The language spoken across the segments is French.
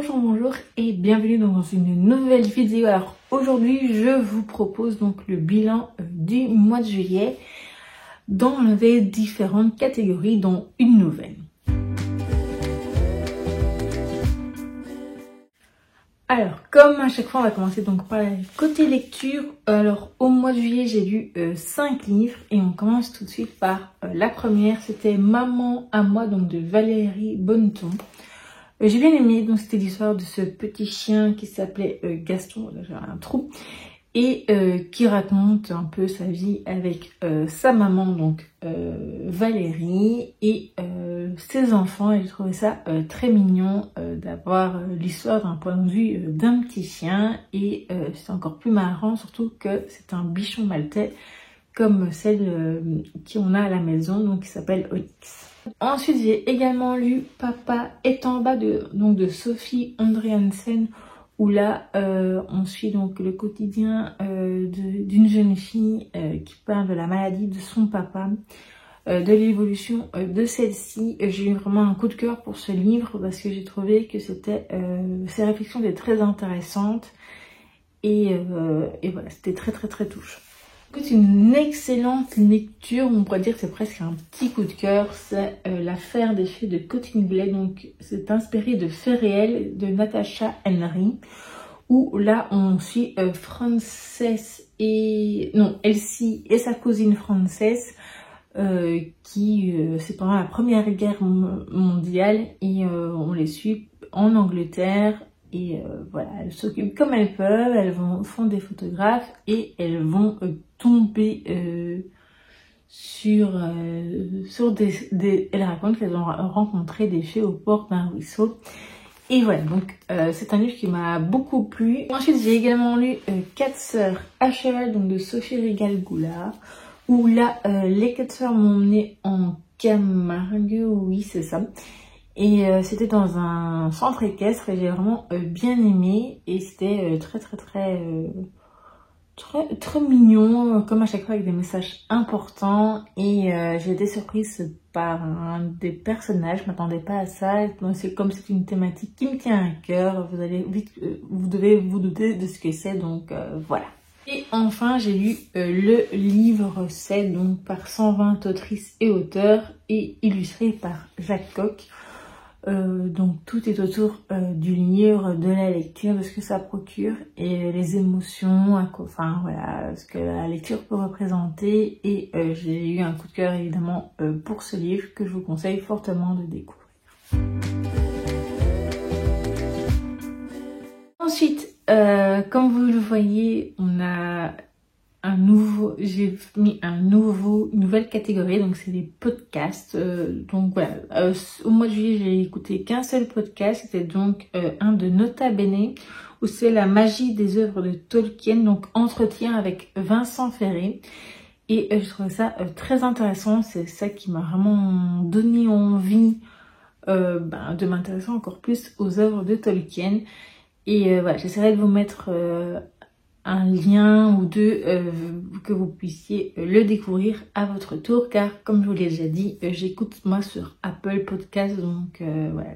Bonjour et bienvenue dans une nouvelle vidéo. Alors aujourd'hui je vous propose donc le bilan du mois de juillet dans les différentes catégories dont une nouvelle. Alors comme à chaque fois on va commencer donc par le côté lecture. Alors au mois de juillet j'ai lu 5 livres et on commence tout de suite par la première, c'était Maman à moi donc de Valérie Bonneton. J'ai bien aimé, donc c'était l'histoire de ce petit chien qui s'appelait Gaston, là j'ai un trou, et qui raconte un peu sa vie avec sa maman, donc Valérie, et ses enfants. Et j'ai trouvé ça très mignon d'avoir l'histoire d'un point de vue d'un petit chien, et c'est encore plus marrant, surtout que c'est un bichon maltais, comme celle qu'on a à la maison, donc qui s'appelle Onyx. Ensuite, j'ai également lu Papa est en bas de Sophie Andréansen, où là, on suit donc le quotidien d'une jeune fille qui parle de la maladie de son papa, de l'évolution de celle-ci. J'ai eu vraiment un coup de cœur pour ce livre parce que j'ai trouvé que ses réflexions étaient très intéressantes et voilà, c'était très touchant. C'est une excellente lecture, on pourrait dire que c'est presque un petit coup de cœur, c'est L'affaire des fées de Cottingley, donc c'est inspiré de faits réels de Natasha Henry, où là on suit Elsie et sa cousine Frances, qui c'est pendant la Première Guerre mondiale, et on les suit en Angleterre. Et voilà, elles s'occupent comme elles peuvent, font des photographes et elles vont tomber sur elles racontent qu'elles ont rencontré des fées au port d'un ruisseau. Et voilà, donc c'est un livre qui m'a beaucoup plu. Ensuite, j'ai également lu 4 sœurs à cheval, donc de Sophie Rigal-Goulard, où là, les 4 sœurs m'ont emmenée en Camargue, oui c'est ça. Et c'était dans un centre équestre et j'ai vraiment bien aimé, et c'était très mignon, comme à chaque fois, avec des messages importants, et j'ai été surprise par un des personnages, je m'attendais pas à ça. C'est comme c'est une thématique qui me tient à cœur, vous devez vous douter de ce que c'est, donc voilà. Et enfin, j'ai lu le livre 7, donc par 120 autrices et auteurs, et illustré par Jacques Coq. Donc tout est autour du livre, de la lecture, de ce que ça procure et les émotions, enfin voilà, ce que la lecture peut représenter. Et j'ai eu un coup de cœur évidemment pour ce livre que je vous conseille fortement de découvrir. Ensuite, comme vous le voyez, j'ai mis une nouvelle catégorie, donc c'est les podcasts. Donc voilà, au mois de juillet, j'ai écouté qu'un seul podcast, c'était donc un de Nota Bene, où c'est la magie des œuvres de Tolkien, donc entretien avec Vincent Ferré. Et je trouvais ça très intéressant, c'est ça qui m'a vraiment donné envie de m'intéresser encore plus aux œuvres de Tolkien. Et voilà, j'essaierai de vous mettre un lien ou deux que vous puissiez le découvrir à votre tour, car comme je vous l'ai déjà dit, j'écoute moi sur Apple Podcast, donc voilà,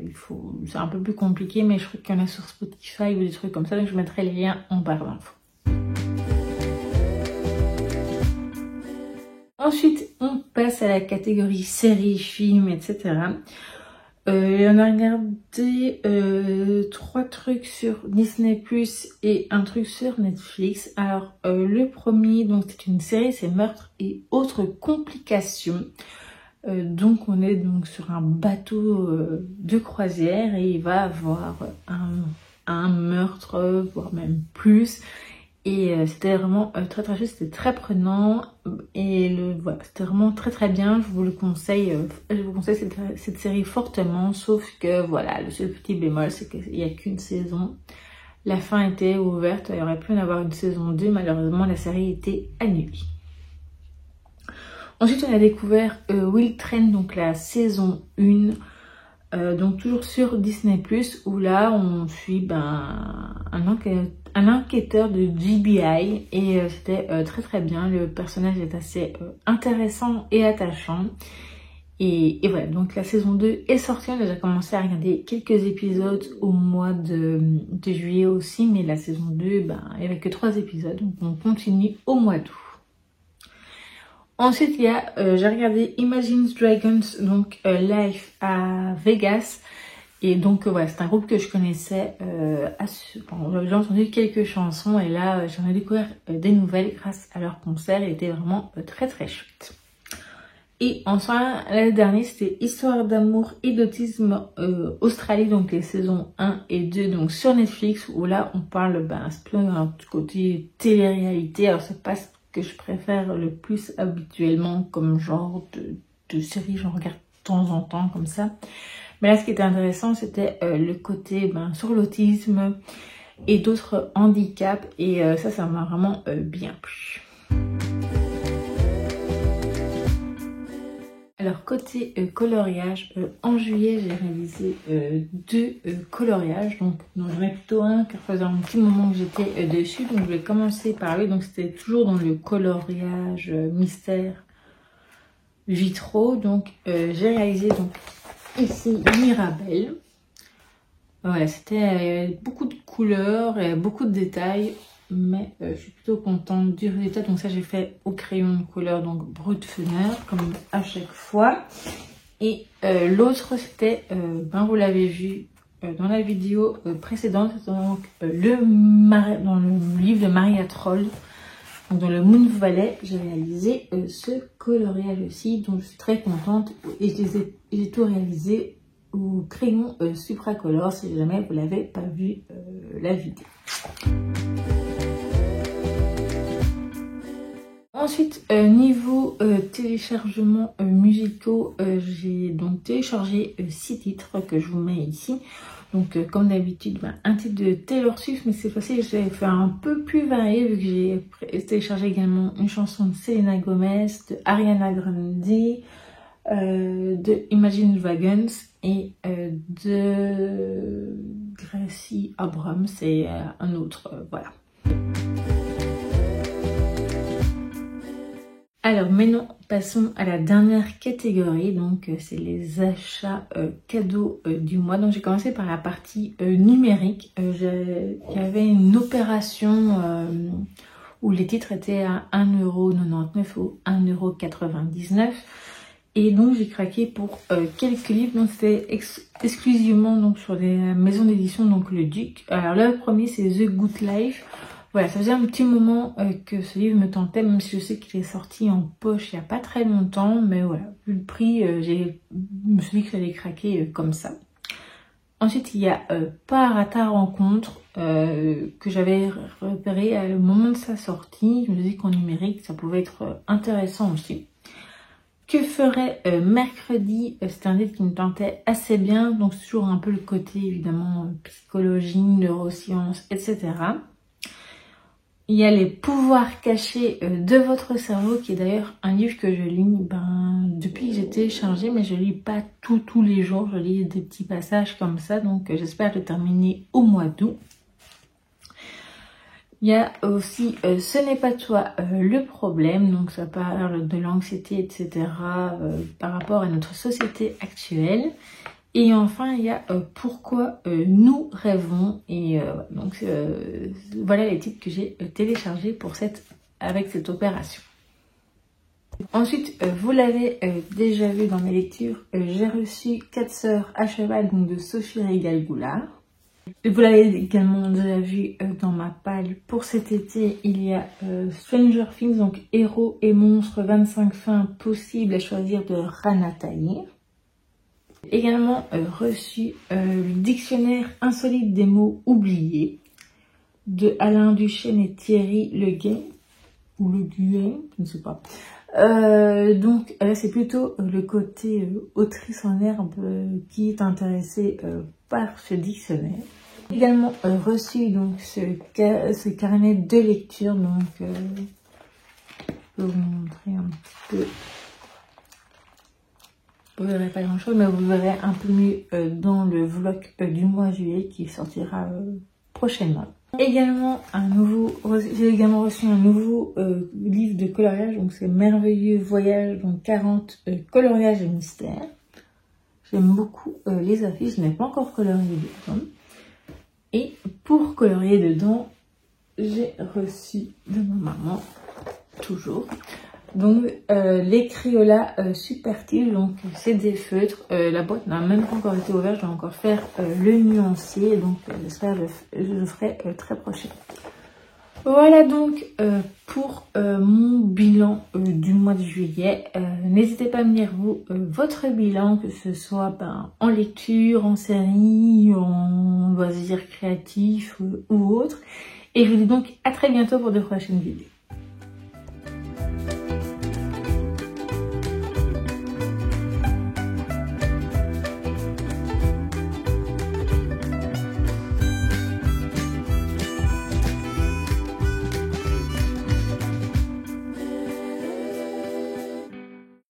c'est un peu plus compliqué, mais je crois qu'il y en a sur Spotify ou des trucs comme ça, donc je mettrai les liens en barre d'infos. Ensuite, on passe à la catégorie séries, films, etc. On a regardé 3 trucs sur Disney Plus et un truc sur Netflix. Alors le premier, donc c'est une série, c'est Meurtres et autres complications. Donc on est donc sur un bateau de croisière et il va avoir un meurtre, voire même plus. Et c'était vraiment très chouette, c'était très prenant, et voilà, c'était vraiment très bien. Je vous conseille cette série fortement, sauf que voilà, le seul petit bémol, c'est qu'il n'y a qu'une saison. La fin était ouverte, il aurait pu en avoir une saison 2, malheureusement la série était annulée. Ensuite on a découvert Will Train, donc la saison 1. Donc toujours sur Disney+, où là on suit un enquêteur de GBI, et c'était très bien. Le personnage est assez intéressant et attachant, Et voilà, donc la saison 2 est sortie, on a déjà commencé à regarder quelques épisodes au mois de juillet aussi, mais la saison 2, ben, il n'y avait que 3 épisodes, donc on continue au mois d'août. Ensuite, il y a, j'ai regardé Imagine Dragons, donc live à Vegas. Et donc voilà, c'est un groupe que je connaissais, j'avais déjà entendu quelques chansons et là j'en ai découvert des nouvelles grâce à leur concert, il était vraiment très très chouette. Et enfin, l'année dernière, c'était Histoire d'amour et d'autisme Australie, donc les saisons 1 et 2, donc sur Netflix, où là on parle, c'est plus un petit côté télé-réalité, alors c'est pas ce que je préfère le plus habituellement comme genre de série, j'en regarde de temps en temps comme ça. Mais là, ce qui était intéressant, c'était le côté sur l'autisme et d'autres handicaps. Et ça m'a vraiment bien plu. Alors, côté coloriage, en juillet, j'ai réalisé 2 coloriages. Donc, j'en ai plutôt un car ça faisait un petit moment que j'étais dessus. Donc, je vais commencer par lui. Donc, c'était toujours dans le coloriage mystère vitraux. Donc, j'ai réalisé ici Mirabelle. Voilà, c'était beaucoup de couleurs et beaucoup de détails, mais je suis plutôt contente du résultat. Donc ça, j'ai fait au crayon de couleur, donc Brutfeuner, comme à chaque fois. Et l'autre, c'était, vous l'avez vu dans la vidéo précédente, donc dans le livre de Maria Troll, donc dans le Moon Valley, j'ai réalisé ce coloriage aussi, dont je suis très contente. Et j'ai tout réalisé au crayon Supracolor, si jamais vous l'avez pas vu la vidéo. Ensuite, niveau téléchargements musicaux, j'ai donc téléchargé 6 titres que je vous mets ici. Donc comme d'habitude, un titre de Taylor Swift, mais cette fois-ci j'ai fait un peu plus varié vu que j'ai téléchargé également une chanson de Selena Gomez, de Ariana Grande, de Imagine Dragons et de Gracie Abrams et un autre, voilà. Alors maintenant, passons à la dernière catégorie, donc c'est les achats cadeaux du mois. Donc j'ai commencé par la partie numérique. Il y avait une opération où les titres étaient à 1,99 € ou 1,99 €. Et donc j'ai craqué pour quelques livres, donc c'était exclusivement donc sur des maisons d'édition, donc le Duc. Alors le premier c'est The Good Life. Voilà, ça faisait un petit moment que ce livre me tentait, même si je sais qu'il est sorti en poche il n'y a pas très longtemps. Mais voilà, vu le prix, je me suis dit que j'allais craquer comme ça. Ensuite, il y a Part à ta rencontre, que j'avais repéré au moment de sa sortie. Je me suis dit qu'en numérique, ça pouvait être intéressant aussi. Que ferait mercredi, c'est un livre qui me tentait assez bien. Donc c'est toujours un peu le côté évidemment psychologie, neurosciences, etc. Il y a les pouvoirs cachés de votre cerveau, qui est d'ailleurs un livre que je lis depuis que j'ai téléchargé, mais je lis pas tous les jours, je lis des petits passages comme ça, donc j'espère le terminer au mois d'août. Il y a aussi Ce n'est pas toi le problème, donc ça parle de l'anxiété, etc. Par rapport à notre société actuelle. Et enfin, il y a Pourquoi nous rêvons. Et donc voilà les titres que j'ai téléchargés avec cette opération. Ensuite, vous l'avez déjà vu dans mes lectures, j'ai reçu 4 sœurs à cheval, donc de Sophie Régal-Goulard. Vous l'avez également déjà vu dans ma palle pour cet été, il y a Stranger Things, donc Héros et monstres, 25 fins possibles à choisir de Rana Tahir. Également reçu le dictionnaire insolite des mots oubliés de Alain Duchesne et Thierry Leguet, ou Le Guet, je ne sais pas. Donc c'est plutôt le côté autrice en herbe qui est intéressé par ce dictionnaire. Également reçu donc ce carnet de lecture, donc je peux vous montrer un petit peu. Vous verrez pas grand chose, mais vous verrez un peu mieux dans le vlog du mois de juillet qui sortira prochainement. Également j'ai également reçu un nouveau livre de coloriage, donc c'est Merveilleux Voyage, donc 40 coloriages et mystères. J'aime beaucoup les affiches, je n'ai pas encore colorié dedans. Et pour colorier dedans, j'ai reçu de ma maman, toujours, donc les Crayola Supertil, donc c'est des feutres. La boîte n'a même pas encore été ouverte, je vais encore faire le nuancier, donc j'espère que je le ferai très prochainement. Voilà donc pour mon bilan du mois de juillet. N'hésitez pas à me dire votre bilan, que ce soit en lecture, en série, en loisirs créatifs ou autre. Et je vous dis donc à très bientôt pour de prochaines vidéos.